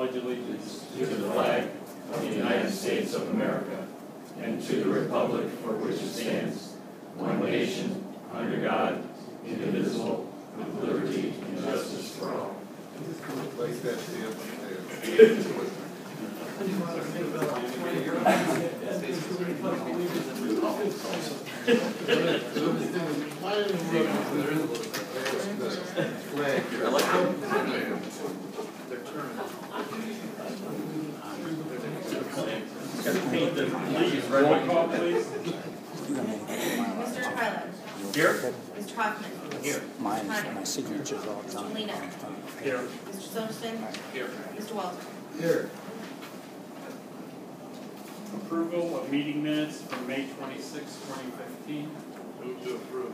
pledge allegiance to the flag of the United States of America and to the republic for which it stands, one nation, under God, indivisible, with liberty and justice for all. Like that stamp. Paint the leaves, right? Roll call, please. Mr. Carlo. Here. Mr. Hoffman. Here. My signature's all Mr. done. Molina. Here. Mr. Silverston. Here. Mr. Walter. Here. Approval of meeting minutes for May 26, 2015. Move to approve.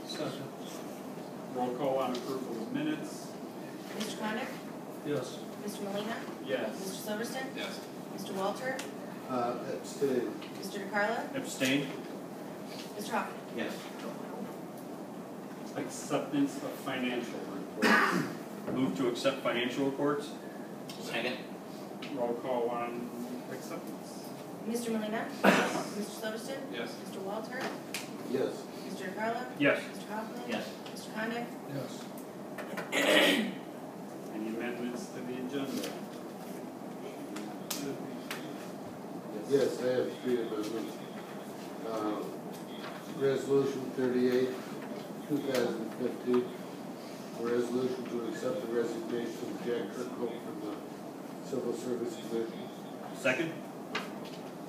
Second. Roll call on approval of minutes. Mr. Connick. Yes. Mr. Molina. Yes. Mr. Silverston. Yes. Mr. Walter. Abstain. Mr. DeCarlo. Abstain. Mr. Hoffman. Yes. Acceptance of financial reports. Move to accept financial reports. Second. Roll call on acceptance. Mr. Molina. Mr. Silverston. Yes. Mr. Walter. Yes. Mr. DeCarlo. Yes. Mr. Hoffman. Yes. Mr. Connick. Yes. Any amendments to the agenda? Yes, I have three amendments. Resolution 38, 2015, a resolution to accept the resignation of Jack Kirkhope from the Civil Service Commission. Second.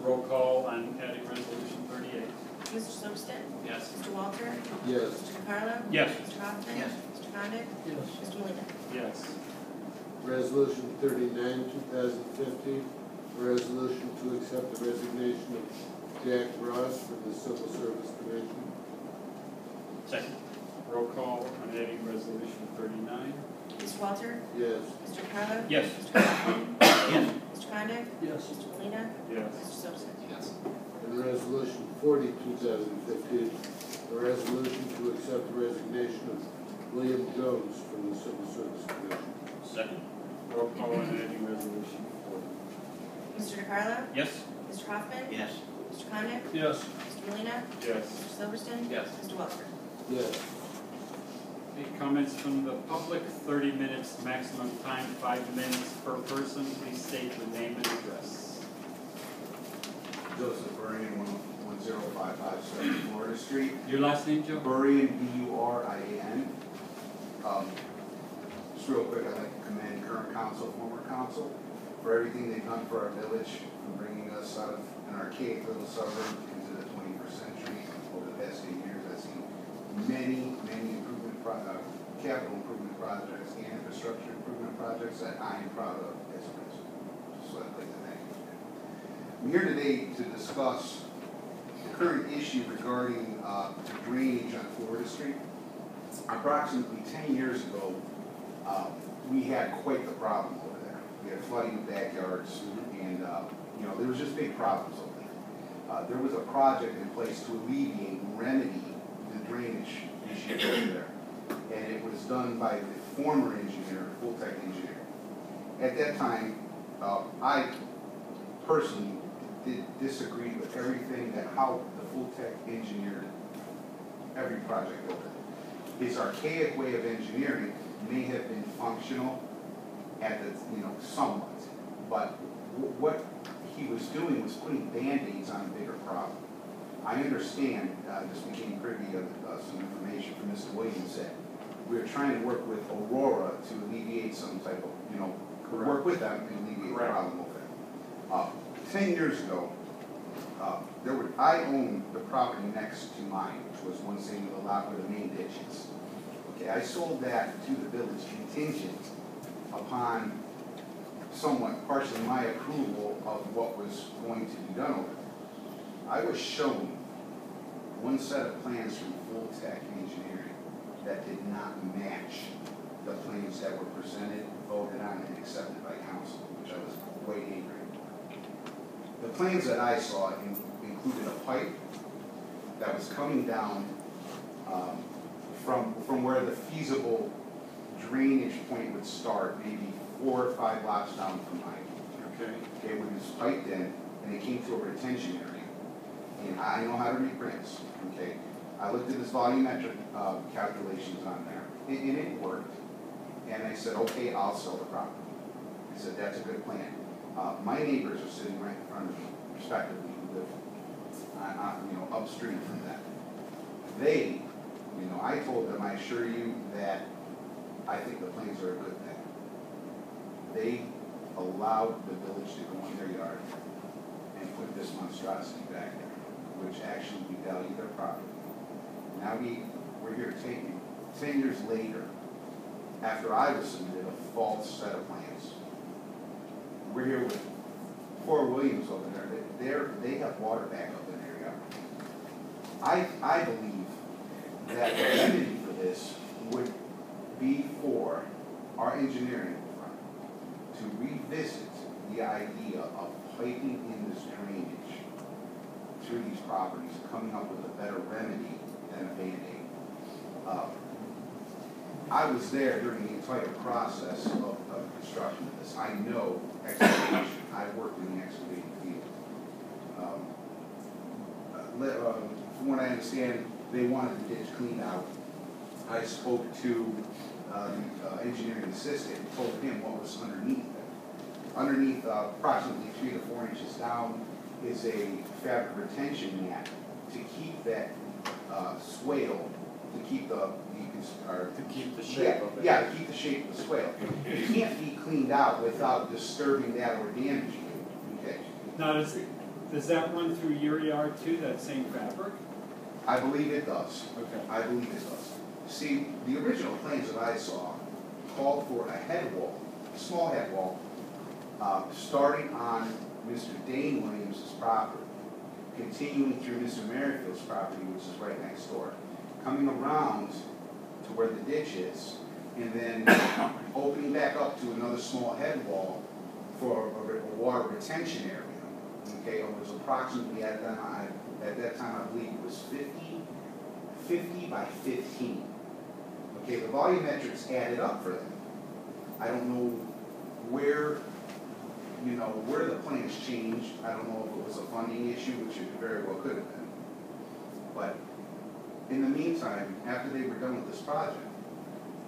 Roll call on adding resolution 38. Mr. Silverston. Yes. Mr. Walter. Yes. Mr. DeCarlo. Yes. Mr. Hoffman. Yes. Mr. Connick. Yes. Mr. Molina. Yes. Resolution 39, 2015, a resolution to accept the resignation of Jack Ross from the Civil Service Commission. Second. Roll call on adding resolution 39. Mr. Walter. Yes. Mr. DeCarlo. Yes. Mr. Hoffman. Yes. Mr. Connick. Yes. Mr. Molina. Yes. Mr. Silverston. Yes. And resolution 40, 2015, a resolution to accept the resignation of William Jones from the Civil Service Commission. Second. Roll call on adding resolution 40. Mr. DeCarlo. Yes. Mr. Hoffman. Yes. Mr. Connick. Yes. Mr. Molina. Yes. Mr. Silverston. Yes. Mr. Walter. Yes. Any comments from the public? 30 minutes, maximum time 5 minutes per person. Please state the name and address. Joseph Burian, 10557 Florida Street. Your last name, Joe? Burian, B-U-R-I-A-N. Just real quick, I'd like to commend current council, former council, for everything they've done for our village, for bringing us out of an archaic little suburb into the 21st century. Over the past 8 years, I've seen many capital improvement projects and infrastructure improvement projects that I am proud of as a resident. So I'd like to thank you. I'm here today to discuss the current issue regarding the drainage on Florida Street. Approximately 10 years ago, we had quite the problem over there. We had flooding of backyards, and there was just big problems over there. There was a project in place to alleviate and remedy the drainage issue over there, and it was done by the former engineer, full-tech engineer. At that time, I personally disagreed with everything that how the full-tech engineered every project over there. His archaic way of engineering may have been functional at the, somewhat, but what he was doing was putting Band-Aids on a bigger problem. I understand, just became privy of some information from Mr. Williams that we're trying to work with Aurora to alleviate some type of, work with them to alleviate the problem over there. 10 years ago, I owned the property next to mine, which was one single lot where the main ditch is. Okay, I sold that to the village contingent upon somewhat partially my approval of what was going to be done over there. I was shown one set of plans from full-tech engineering that did not match the plans that were presented, voted on, and accepted by council, which I was quite angry. The plans that I saw included a pipe that was coming down from where the feasible drainage point would start, maybe 4 or 5 blocks down from mine. Okay. Okay, when it's piped in, and it came to a retention area. And I know how to read prints, okay? I looked at this volumetric calculations on there, and it worked. And I said, okay, I'll sell the property. I said, that's a good plan. My neighbors are sitting right in front of me, respectively, who live upstream from that. They, I told them, I assure you that I think the plans are a good thing. They allowed the village to go in their yard and put this monstrosity back there, which actually devalued their property. Now we're here 10 years later, after I was submitted a false set of plans. We're here with 4 Williams over there. They have water back up in their yard. I believe that the remedy for this would be for our engineering firm to revisit the idea of piping in this drainage through these properties, coming up with a better remedy than a Band-Aid. I was there during the entire process of construction of this. I know excavation. I worked in the excavating field. From what I understand, they wanted the ditch cleaned out. I spoke to the engineering assistant and told him what was underneath it. Underneath, approximately 3 to 4 inches down, is a fabric retention mat to keep that swale, to keep the shape of it. Yeah, to keep the shape of the swale. It can't be cleaned out without disturbing that or damaging it. Okay. Now, does that run through your yard too, that same fabric? I believe it does. Okay. I believe it does. See, the original plans that I saw called for a head wall, a small head wall, starting on Mr. Dane Williams' property, continuing through Mr. Merrifield's property, which is right next door, coming around to where the ditch is, and then opening back up to another small head wall for a water retention area. Okay, it was approximately at that time I believe it was 50 by 15. Okay, the volumetrics added up for them. I don't know where the plans changed. I don't know if it was a funding issue, which it very well could have been. But in the meantime, after they were done with this project,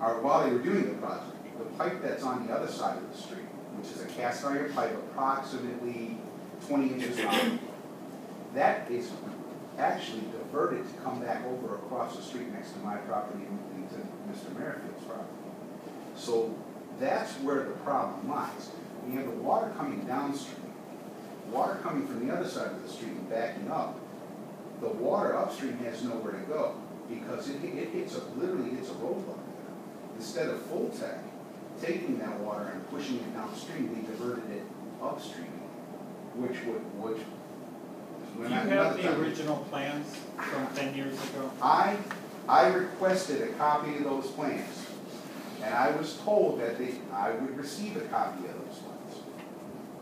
or while they were doing the project, the pipe that's on the other side of the street, which is a cast iron pipe approximately 20 inches long, that is actually diverted to come back over across the street next to my property and to Mr. Merrifield's property. So that's where the problem lies. We have the water coming downstream, water coming from the other side of the street and backing up. The water upstream has nowhere to go because literally hits a roadblock there. Instead of Full Tech taking that water and pushing it downstream, they diverted it upstream, which Do you have the original plans from 10 years ago? I requested a copy of those plans, and I was told that I would receive a copy of those plans.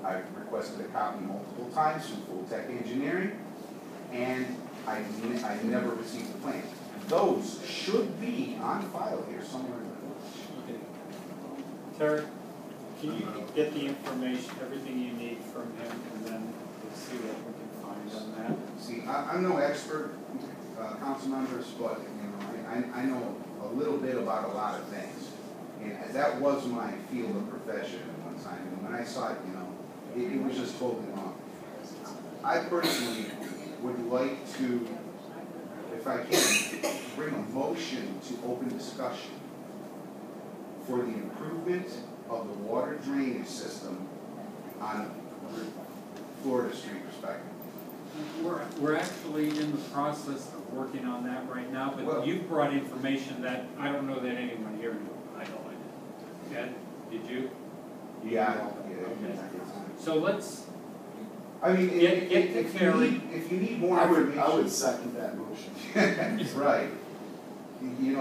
I requested a copy multiple times from Full Tech Engineering, and I never received the plans. Those should be on file here somewhere in the village. Okay. Terry, can you get the information, everything you need from him, and then we'll see what we can find on that? See, I'm no expert, council members, but I know a little bit about a lot of things, and that was my field of profession at one time. And when I saw it, it was just totally wrong. I personally would like to, if I can, bring a motion to open discussion for the improvement of the water drainage system on Florida Street, respectively. We're actually in the process of working on that right now, but you've brought information that I don't know that anyone here knew. I know I did. Ed, did you? Yeah. Okay. So let's I mean, if you need more I information. would second that motion. Right.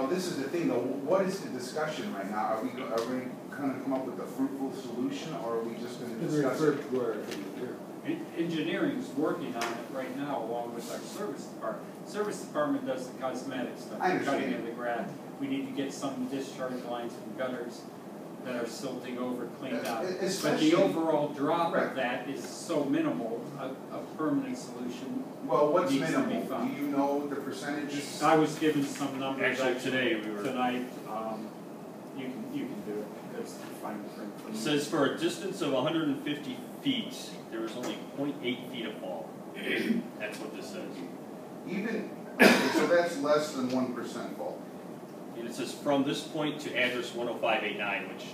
This is the thing though, what is the discussion right now? Are we going to come up with a fruitful solution, or are we just going to discuss it? Engineering's working on it right now along with our service department. Service department does the cosmetic stuff, I understand. cutting in the grass. We need to get some discharge lines from gutters that are silting over cleaned out. But Especially- the overall drop Right. of that is so minimal, a permanent solution. Well, what's Needs to be minimal? found. Do you know the percentages? I was given some numbers Actually, today we were- tonight, you can do it, that's the fine print for me. It says for a distance of 150 feet, there was only 0.8 feet of fall. That's what this says. Even, okay, so that's less than 1% fault. And it says from this point to address 10589, which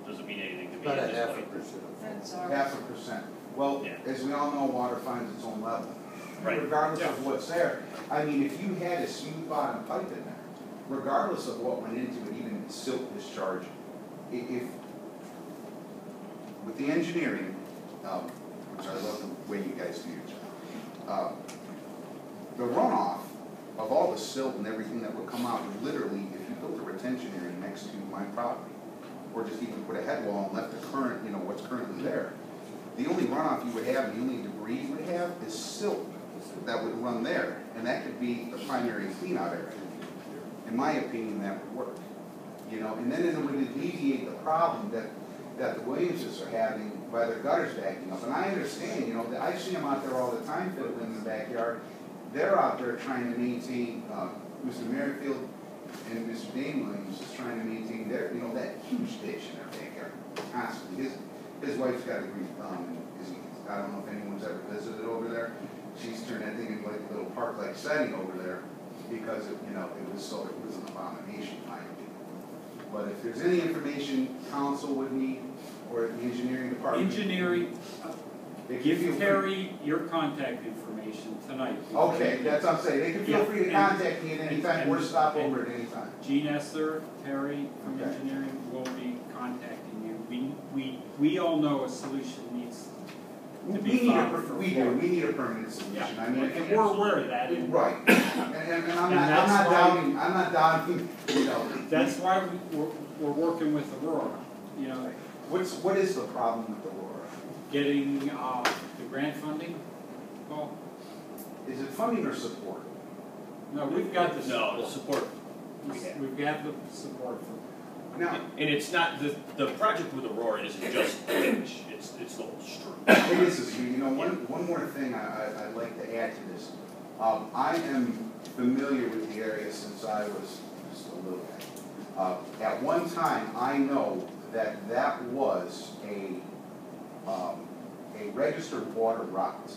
doesn't mean anything to me About a at this half a point. percent. That's all. 0.5%. Well, Yeah. as we all know, water finds its own level. Right. Regardless of what's there. I mean, if you had a smooth bottom pipe in there, regardless of what went into it, even silt discharge, if, with the engineering, which I love the way you guys do your job, the runoff of all the silt and everything that would come out would literally, if you built a retention area next to my property, or just even put a head wall and left the current, you know, what's currently there, the only runoff you would have, the only debris you would have is silt that would run there, and that could be the primary cleanout area. In my opinion, that would work. You know, and then it would alleviate the problem that the Williamses are having by their gutters backing up. And I understand, you know, I see them out there all the time fiddling in the backyard. They're out there trying to maintain, Mr. Merrifield and Mr. Dane Williams is trying to maintain their, you know, that huge ditch in their backyard constantly. His wife's got a green thumb, and I don't know if anyone's ever visited over there. She's turned that thing into like a little park-like setting over there because it, you know, it was an abomination, in my opinion. But if there's any information council would need, or the engineering department. Engineering, they can give feel free- Terry your contact information tonight. Okay, that's what I'm saying. They can feel Yeah, free to and- contact me at any time or stop and- over at any time. Gene Esser, Terry from Okay. engineering will be contacting you. We all know a solution needs to be found for We need a permanent solution. I mean, and we're aware of that. And right. And I'm that's not doubting, you know. that's why we're working with Aurora, you know, What is the problem with Aurora? getting the grant funding. Well, Is it funding or support? no, we've got the No, the support. support. We've got the support for. Now, And it's not, the project with Aurora isn't just the bridge, it's the whole street. it is a street. You know, one more thing I'd like to add to this. I am familiar with the area since I was just a little guy. At one time, I know that was a registered water route.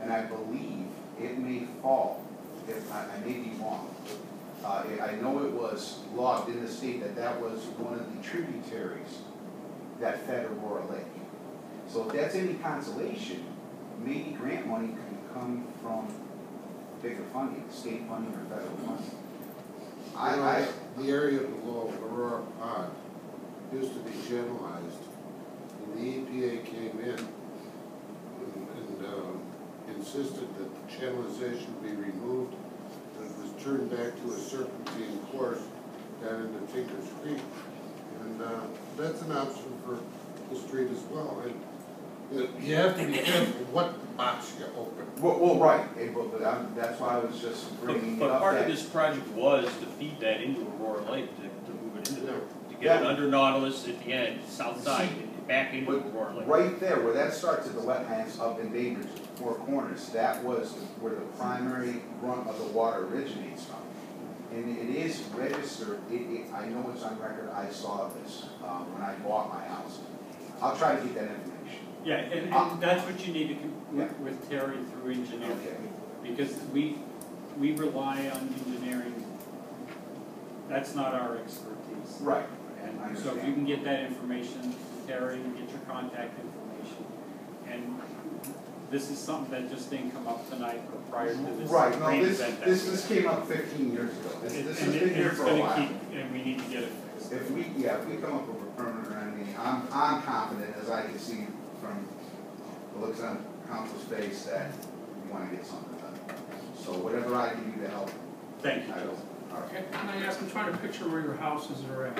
And I believe it may fall, if I may be wrong. I know it was logged in the state that was one of the tributaries that fed Aurora Lake. So if that's any consolation, maybe grant money can come from bigger funding, state funding or federal funding. The area below Aurora Pond used to be channelized, and the EPA came in and insisted that the channelization be removed, and it was turned back to a serpentine course down into Tinker's Creek. And that's an option for the street as well. And you have to be careful what box you open. Well, right, but that's why I was just bringing it But up. part of that- this project was to feed that into Aurora Lake, to move it into there. To get it Yeah. under Nautilus at the end, south side, and back into But Aurora Lake. right there, where that starts at the wetlands up in Bainbridge, Four Corners, that was where the primary run of the water originates from. And it is registered, I know it's on record, I saw this when I bought my house. I'll try to get that information. Yeah, and that's what you need to Yeah. with Terry through engineering. Okay. Because we rely on engineering, that's not our expertise. Right. And I so if you can get that information to Terry and get your contact information. And this is something that just didn't come up tonight or prior to this Right, no, rain this event. this came up 15 years ago. This has been here for a while. And we need to get it fixed. If we come up with a permanent remedy, I'm confident, as I can see from the looks on council's face, that we want to get something done. So whatever I can do to help, Thank you. I will. All right. Can I ask, I'm trying to picture where your houses are at.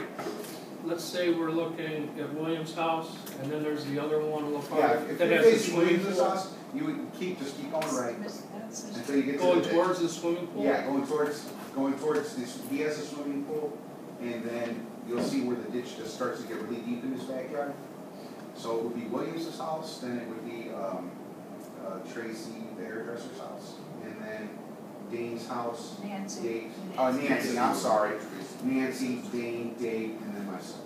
Let's say we're looking at Williams' house, and then there's the other one, a little Yeah, farther, if that you're has the facing swimming Williams' pool. house, you would just keep going right until you get to Going the ditch. towards the swimming pool? Yeah, going towards this, he has a swimming pool, and then you'll see where the ditch just starts to get really deep in his backyard. So it would be Williams's house, then it would be Tracy, the hairdresser's house, and then Dane's house. Nancy. Nancy, I'm sorry. Nancy, Dane, Dave, and then myself.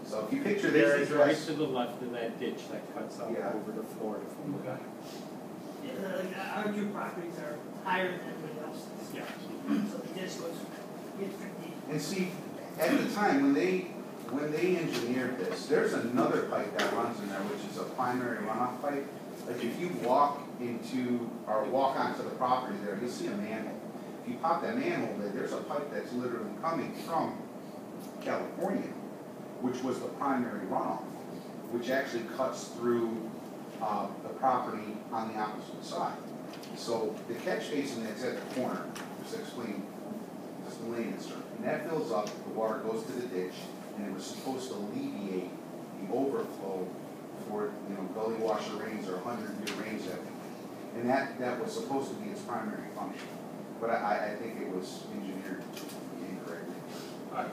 So if you picture their This is right address. to the left of that ditch that cuts out Yeah. over to Florida from the back. Yeah, our two properties are higher than everybody else's. Yeah. So the ditch goes, gets pretty deep. And see, at the time, when they engineered this, there's another pipe that runs in there, which is a primary runoff pipe. Like if you walk into, or walk onto the property there, you'll see a manhole. If you pop that manhole there, there's a pipe that's literally coming from California, which was the primary runoff, which actually cuts through the property on the opposite side. So the catch basin that's at the corner, just explain the layman's term, and that fills up, the water goes to the ditch, and it was supposed to alleviate the overflow for, gully washer rains or 100-year rains that we. And that was supposed to be its primary function. But I think it was engineered incorrectly. All right,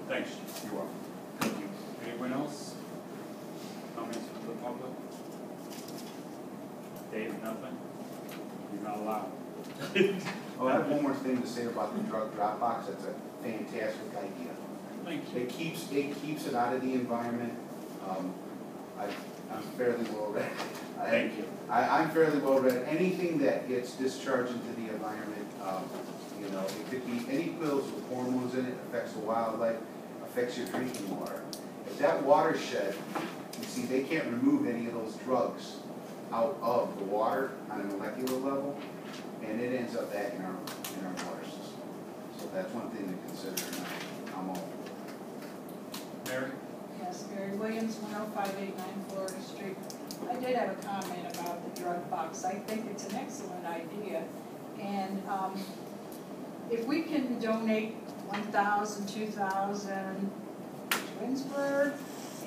thanks. You're welcome. Thank you. Anyone else? Comments from the public? Dave, nothing? You're not allowed. Oh, I have one more thing to say about the drug drop box. That's a fantastic idea. Thank you. It keeps it out of the environment. I'm fairly well read. Thank you. I'm fairly well read. Anything that gets discharged into the environment, it could be any pills with hormones in it, affects the wildlife, affects your drinking water. If that watershed, you see, they can't remove any of those drugs out of the water on a molecular level, and it ends up back in our water system. So that's one thing to consider, and I'm all. Mary? Yes, Mary Williams, 10589 Florida Street. I did have a comment about the drug box. I think it's an excellent idea. And if we can donate 1,000, 2,000 to Twinsburg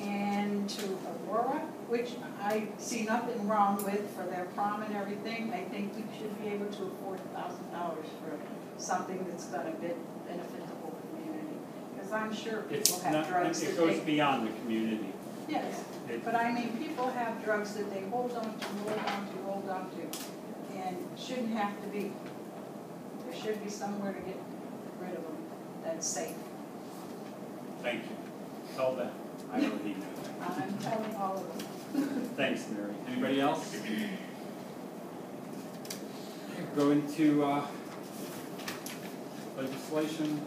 and to Aurora, which I see nothing wrong with for their prom and everything, I think we should be able to afford $1,000 for something that's going to benefit the whole community. Because I'm sure people have drugs that It goes they... beyond the community. Yes, but I mean, people have drugs that they hold on to, and shouldn't have to be. There should be somewhere to get rid of them that's safe. Thank you. Tell them. I already know that. I'm telling all of them. Thanks, Mary. Anybody else? Go into legislation.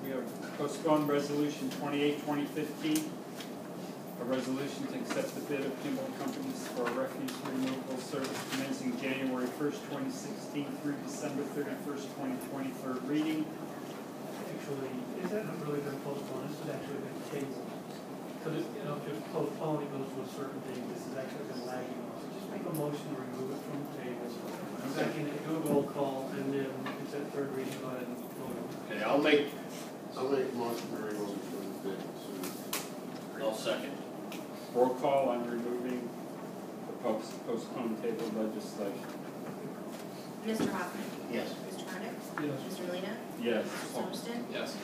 We have postponed resolution 28, 2015. A resolution to accept the bid of Kimball Companies for a refuse removal service commencing January 1st, 2016 through December 31st, 2020, third reading. Actually, is that not really been postponed? This has actually been tabled. So this, if it's postponed, it goes to a certain date. This has actually been lagging on. So just make a motion to remove it from the table. Second, do a roll call, and then it's at third reading, go ahead and vote on it. Okay, I'll make a motion to remove it from the table. I'll second. Roll call on removing the postponed table legislation. Mr. Hoffman? Yes. Mr. Condit? Yes. Mr. Molina, Yes. Mr. Thompson? Yes.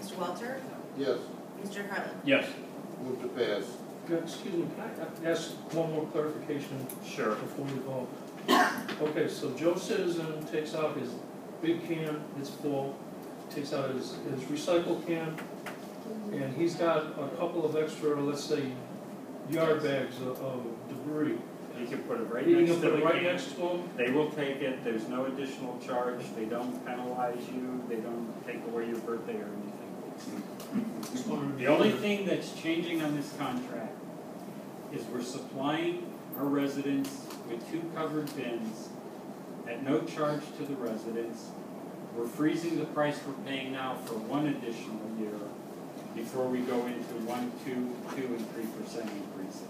Mr. Walter? Yes, Mr. Carlin? Yes. move to pass. Excuse me, can I ask one more clarification Sure. before we vote? Okay, so Joe Citizen takes out his big can, it's full, takes out his recycle can, and he's got a couple of extra, let's say, yard bags of debris. You can put it right You next can to put the it right can. next to him. They will take it. There's no additional charge. They don't penalize you. They don't take away your birthday or anything. The only thing that's changing on this contract is we're supplying our residents with 2 covered bins at no charge to the residents. We're freezing the price we're paying now for 1 additional year before we go into 1, 2, and 3% increases.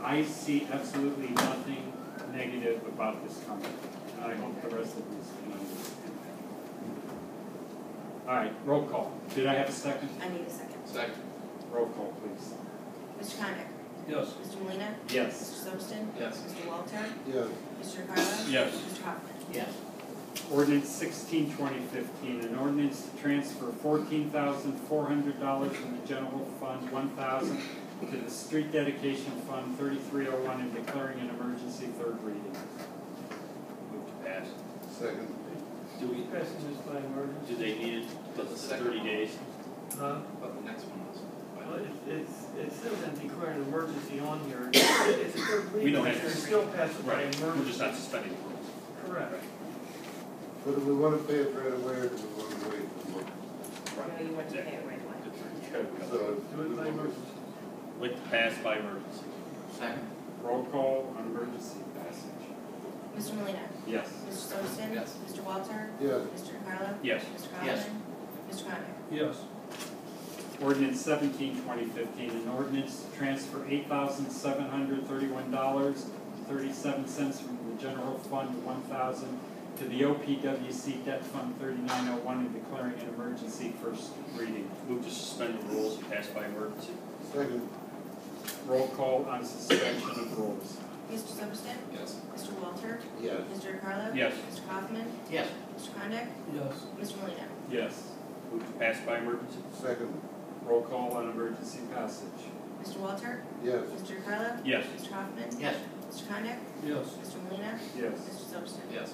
I see absolutely nothing negative about this contract. I hope the rest of this can understand that. All right, roll call. Did I have a second? I need a second. Second. Roll call, please. Mr. Condit? Yes. Mr. Molina, Yes. Mr. Thompson? Yes. Mr. Walter? Yes, Mr. Carlin? Yes. Mr. Hoffman? Yes. Ordinance 16, 2015, an ordinance to transfer $14,400 from the general fund 1,000 to the street dedication fund 3301 and declaring an emergency, third reading. Move to pass. Second. Do we passing this by emergency? Do they need it, because it's 30 days? Huh? But the next one was. Well, it says that declaring an emergency on here. It's a third reading. We don't have to. It's still passed by Right, emergency. we're just not suspending the rules. Correct. But do we want to pay it right away, or do we want to wait and look? No, you want to pay it right away. So, Do it by emergency. With pass by emergency. Second. Roll call on emergency passage. Mr. Molina. Yes. Mr. Sotterstein. Yes. Mr. Walter. yes. Mr. Carlo. Yes. Mr. Kaufman. Mr. Connick. Yes. Ordinance 17, 2015, an ordinance to transfer $8,731.37 from the general fund 1,000 to the OPWC debt fund 3901 and declaring an emergency, first reading. Move to suspend the rules and pass by emergency. Second. Roll call on suspension of rules. Mr. Sotterstein. Yes. Mr. Walter. Yes. Mr. Carlo. Yes. Mr. Kaufman. Yes. Mr. Connick. Yes. Mr. Molina. Yes. Move to pass by emergency. Second. Roll call on emergency passage. Mr. Walter. Yes. Mr. Carlo. Yes. Mr. Kaufman. Yes. Mr. Connick. Yes. Mr. Molina. Yes. Mr. Sotterstein. Yes.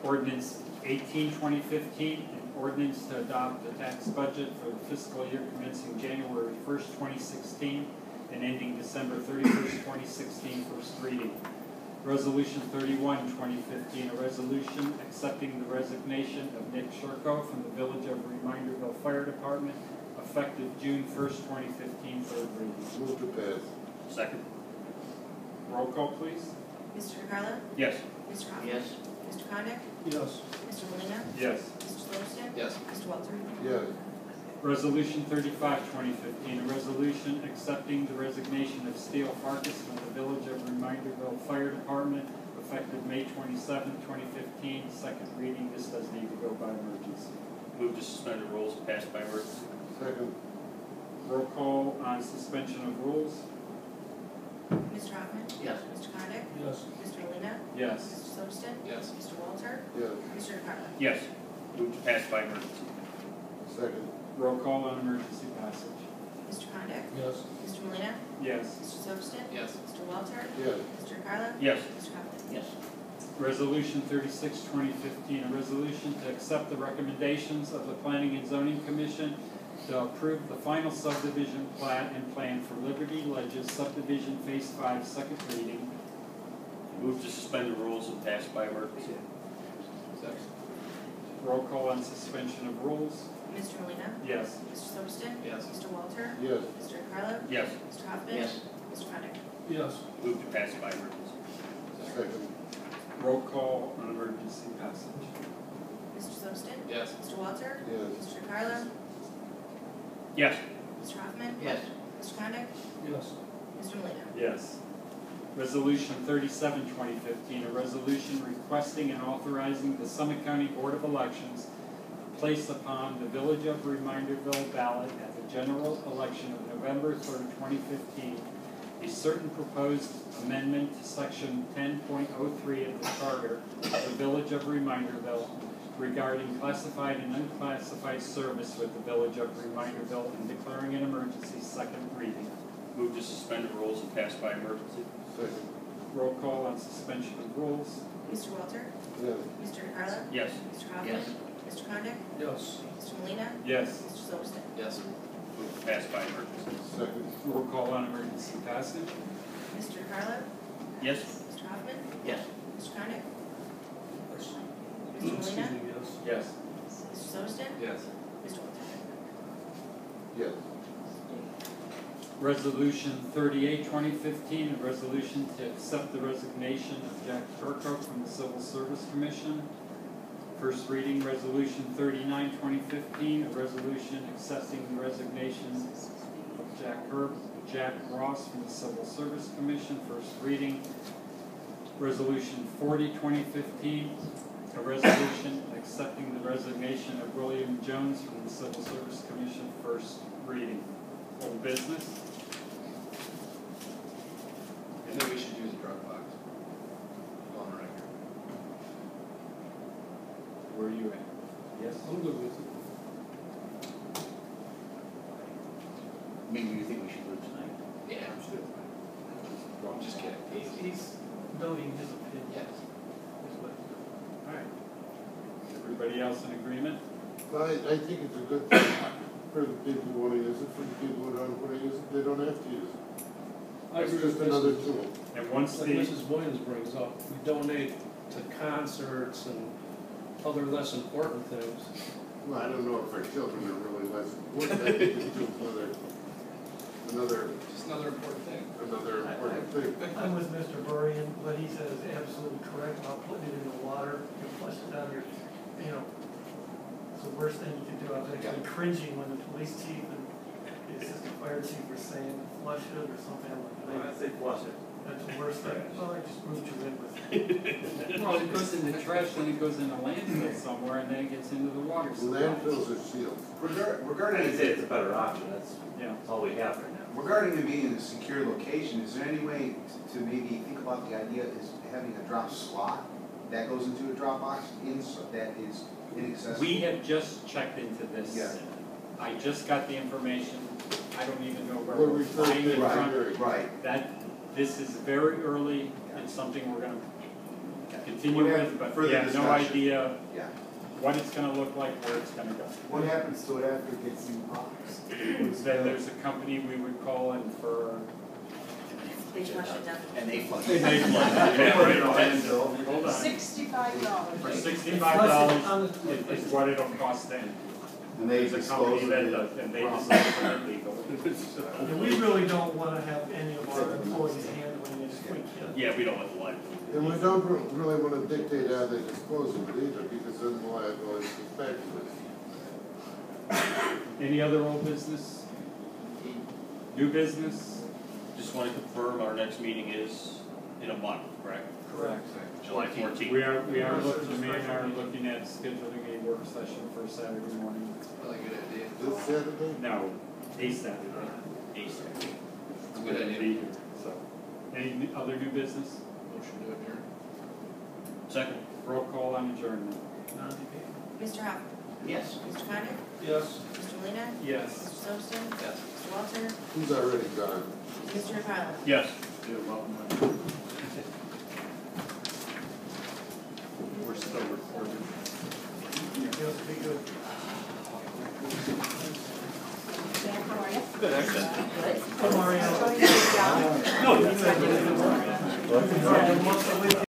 Ordinance 18, 2015, an ordinance to adopt the tax budget for the fiscal year commencing January 1st, 2016 and ending December 31st, 2016, first reading. Resolution 31, 2015, a resolution accepting the resignation of Nick Shurko from the Village of Reminderville Fire Department effective June 1st, 2015, third reading. Move to pass. Second. Roll call, please. Mr. Carlo. Yes. Mr. Kaufman. Yes. Mr. Connick. Yes. Mr. Molina. Yes. Mr. Sotterstein. Yes. Mr. Walter. Yes. Resolution 35, 2015, a resolution accepting the resignation of Steele Farkas from the Village of Reminderville Fire Department effective May 27, 2015, second reading. This does need to go by emergency. Move to suspend the rules and pass by emergency. Second. Roll call on suspension of rules. Mr. Hoffman. Yes. Mr. Connick. Yes. Mr. Molina. Yes. Mr. Sotterstein. Yes. Mr. Walter. Yes. Mr. Carlo. Yes. Move to pass by emergency. Second. Roll call on emergency passage. Mr. Connick. Yes. Mr. Molina. Yes. Mr. Sotterstein. Yes. Mr. Walter. Yes. Mr. Carlo. Yes. Mr. Hoffman. Yes. Resolution 36, 2015, a resolution to accept the recommendations of the Planning and Zoning Commission to approve the final subdivision plat and plan for Liberty Ledges subdivision Phase 5, second reading. Move to suspend the rules and pass by emergency. Second. Roll call on suspension of rules. Mr. Molina. Yes. Mr. Sotterstein. Yes. Mr. Walter. Yes. Mr. Carlo. Yes. Mr. Hoffman. Yes. Mr. Connick. Yes. Move to pass by emergency. Second. Roll call on emergency passage. Mr. Sotterstein. Yes. Mr. Walter. Yes. Mr. Carlo. Yes. Mr. Hoffman. Yes. Mr. Connick. Yes. Mr. Molina. Yes. Resolution 37, 2015, a resolution requesting and authorizing the Summit County Board of Elections to place upon the Village of Reminderville ballot at the general election of November 3rd, 2015, a certain proposed amendment to section 10.03 of the charter of the Village of Reminderville regarding classified and unclassified service with the Village of Reminderville and declaring an emergency, second reading. Move to suspend the rules and pass by emergency. Second. Roll call on suspension of rules. Mr. Walter. Yes. Mr. Carlo. Yes. Mr. Hoffman. Yes. Mr. Connick. Yes. Mr. Molina. Yes. Mr. Sotterstein. Yes. Move to pass by emergency. Second. Roll call on emergency passage. Mr. Carlo. Yes. Mr. Hoffman. Yes. Mr. Connick. Excuse Mr. Molina. me, yes. Yes. Mr. Sotterstein. Yes. Mr. Walter. Yes. Resolution 38, 2015, a resolution to accept the resignation of Jack Turco from the Civil Service Commission. First reading, Resolution 39, 2015, a resolution accepting the resignation of Jack Ross from the Civil Service Commission. First reading, Resolution 40, 2015, a resolution accepting the resignation of William Jones from the Civil Service Commission. First reading. Old business. I think we should use a drug box. Going are you at? Yes? I'm good with it. Maybe you think we should do it tonight? Yeah, I'm still. No, I'm just kidding. He's noting his opinion. Yes. Is what- All right. Everybody else in agreement? I think it's a good thing for the people who want to use it, for the people who don't want to use it, they don't have to use it. I It's agree just with another Mrs. tool. And once Like the, Mrs. Williams brings up, we donate to concerts and other less important things. Well, I don't know if our children are really less important, I think it's just another Just another important thing. important thing. I'm with Mr. Burrian, what he says is absolutely correct about putting it in the water, you flush it down your, you know, it's the worst thing you can do. I was actually cringing when the police chief and the assistant fire chief were saying flush it or something like that. say flush it. That's the worst thing. Well, I just moved you in with it. well, it goes in the trash, then it goes in a landfill somewhere, and then it gets into the water supply. Landfills are sealed. Regarding, it's a better option, that's Yeah. all we have right now. regarding it being in a secure location, is there any way to maybe think about the idea is having a drop slot that goes into a drop box that is inaccessible? We have just checked into this. Yeah. I just got the information, I don't even know where We're we're referring finding to it from. primary. Right. This is very early, it's something we're gonna continue We'll have with, but further we have no discussion. idea Yeah. what it's gonna look like, where it's gonna go. What happens to it after it gets in the box? Then there's a company we would call in for. They flush it down. And they flush. They flush it. Yeah, right. Hold on. $65. For They $65 flush it on the- is what it'll cost them. And they There's a company dispose that of does, it. and they dispose of it legally. And we really don't wanna have any of our employees handling it if we can. Yeah, we don't want the liability. And we don't really want to dictate how they dispose of it either, because then the liability is back to us. Any other old business? New business? Just want to confirm our next meeting is in a month, correct? Correct. July 14th. We are looking, the mayor and I are looking at scheduling a work session for Saturday morning. Really good idea. This Saturday? No, a Saturday. It's a good idea. Be here, so. Any other new business? Motion to adjourn. Second. Roll call on adjournment. Non-debatable. Mr. Hopper. Yes. Mr. Connick. Yes. Mr. Lena. Yes. Mr. Subston. Yes. Mr. Walter. Who's already gone? Mr. Pilot. Yes. We're still recording. Feels pretty good. How are you? Good, excellent. Come on, Ariana. Oh, you did a good job. No, you Once a week.